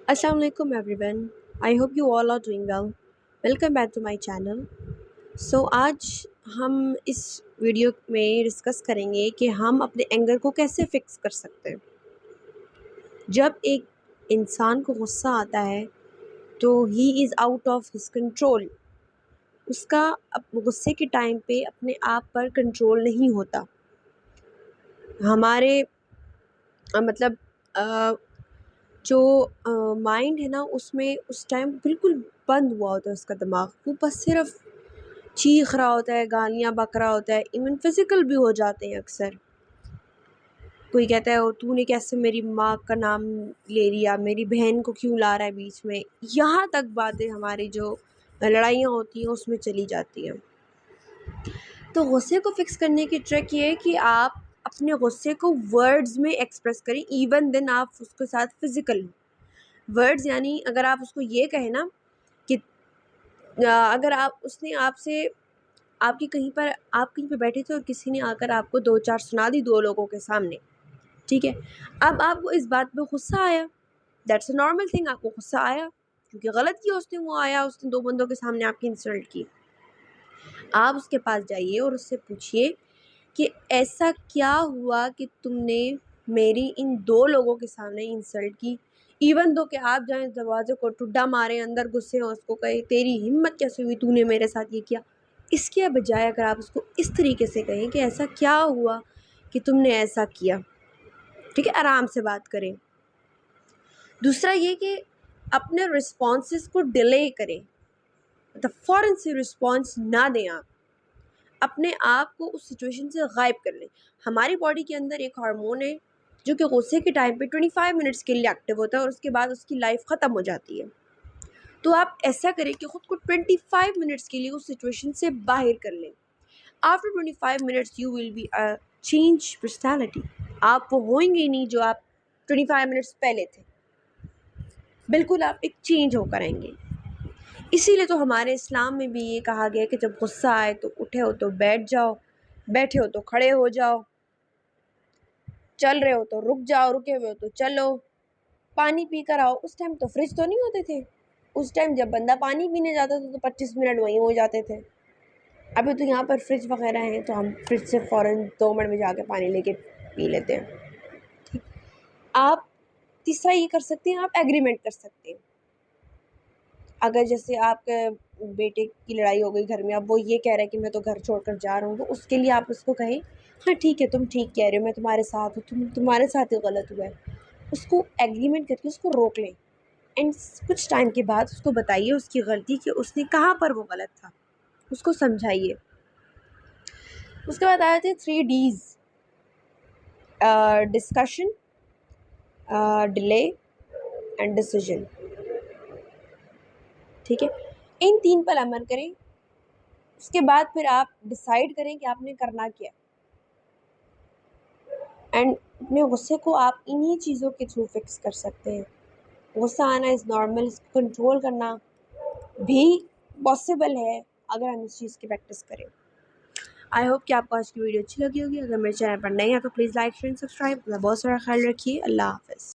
Assalamu alaikum everyone. I hope you all are doing well. Welcome back to my channel. आज हम इस video में discuss करेंगे कि हम अपने एंगर को कैसे फिक्स कर सकते हैं। जब एक इंसान को गुस्सा आता है तो he is out of his control. उसका गुस्से के टाइम पे अपने आप पर कंट्रोल नहीं होता। हमारे मतलब जो माइंड है ना, उसमें उस टाइम बिल्कुल बंद हुआ होता है उसका दिमाग। वो बस सिर्फ चीख रहा होता है, गालियाँ बक रहा होता है, इवन फिजिकल भी हो जाते हैं अक्सर। कोई कहता है, ओ तूने कैसे मेरी माँ का नाम ले लिया, मेरी बहन को क्यों ला रहा है बीच में। यहाँ तक बातें हमारी जो लड़ाइयाँ होती हैं उसमें चली जाती हैं। तो गुस्से को फिक्स करने की ट्रिक ये है कि आप अपने गुस्से को वर्ड्स में एक्सप्रेस करें। इवन देन आप उसके साथ फिजिकल वर्ड्स, यानी अगर आप उसको ये कहें ना कि अगर आप उसने आपसे आपकी कहीं पर आप कहीं पे बैठे थे और किसी ने आकर आपको 2-4 सुना दी 2 लोगों के सामने, ठीक है। अब आपको इस बात पे गुस्सा आया, दैट्स अ नॉर्मल थिंग। आपको गुस्सा आया क्योंकि गलत किया उसने, वो आया उसने 2 बंदों के सामने आपकी इंसल्ट की। आप उसके पास जाइए और उससे पूछिए कि ऐसा क्या हुआ कि तुमने मेरी इन 2 लोगों के सामने इंसल्ट की। इवन दो कि आप जाएं दरवाजे को ठुड्डा मारें, अंदर गुस्से हो, उसको कहे तेरी हिम्मत कैसे हुई, तूने मेरे साथ ये किया। इसके बजाय अगर आप उसको इस तरीके से कहें कि ऐसा क्या हुआ कि तुमने ऐसा किया, ठीक है, आराम से बात करें। दूसरा ये कि अपने रिस्पॉन्सेस को डिले करें, मतलब फ़ौरन से रिस्पॉन्स ना दें। आप अपने आप को उस सिचुएशन से गायब कर लें। हमारी बॉडी के अंदर एक हार्मोन है जो कि गुस्से के टाइम पे 25 मिनट्स के लिए एक्टिव होता है और उसके बाद उसकी लाइफ ख़त्म हो जाती है। तो आप ऐसा करें कि ख़ुद को 25 मिनट्स के लिए उस सिचुएशन से बाहर कर लें। After 25 minutes you will be a change personality. आप वो होंगे ही नहीं जो आप 25 मिनट्स पहले थे। बिल्कुल आप एक चेंज होकर आएंगे। इसीलिए तो हमारे इस्लाम में भी ये कहा गया कि जब गुस्सा आए तो उठे हो तो बैठ जाओ, बैठे हो तो खड़े हो जाओ, चल रहे हो तो रुक जाओ, रुके हुए हो तो चलो, पानी पी कर आओ। उस टाइम तो फ्रिज तो नहीं होते थे। उस टाइम जब बंदा पानी पीने जाता था तो 25 मिनट वहीं हो जाते थे। अभी तो यहाँ पर फ्रिज वगैरह हैं तो हम फ्रिज से फ़ौरन 2 मिनट में जाके पानी लेके पी लेते हैं। ठीक। आप तीसरा ये कर सकते हैं, आप एग्रीमेंट कर सकते हैं। अगर जैसे आपके बेटे की लड़ाई हो गई घर में, अब वो ये कह रहा है कि मैं तो घर छोड़कर जा रहा हूँ, तो उसके लिए आप उसको कहें, हाँ ठीक है, तुम ठीक कह रहे हो, मैं तुम्हारे साथ हूँ, तुम्हारे साथ ही गलत हुआ है। उसको एग्रीमेंट करके उसको रोक लें एंड कुछ टाइम के बाद उसको बताइए उसकी गलती, कि उसने कहाँ पर वो गलत था, उसको समझाइए। उसके बाद आए थे 3 Ds: discussion, delay and decision. ठीक है, इन 3 पर अमल करें। उसके बाद फिर आप डिसाइड करें कि आपने करना क्या। एंड अपने गुस्से को आप इन्हीं चीज़ों के थ्रू फिक्स कर सकते हैं। गुस्सा आना इज़ नॉर्मल, इसको कंट्रोल करना भी पॉसिबल है अगर हम इस चीज़ की प्रैक्टिस करें। आई होप कि आपको आज की वीडियो अच्छी लगी होगी। अगर मेरे चैनल पर नए हैं तो प्लीज़ लाइक शेयर सब्सक्राइब। अपना बहुत सारा ख्याल रखिए। अल्लाह हाफ़िज़।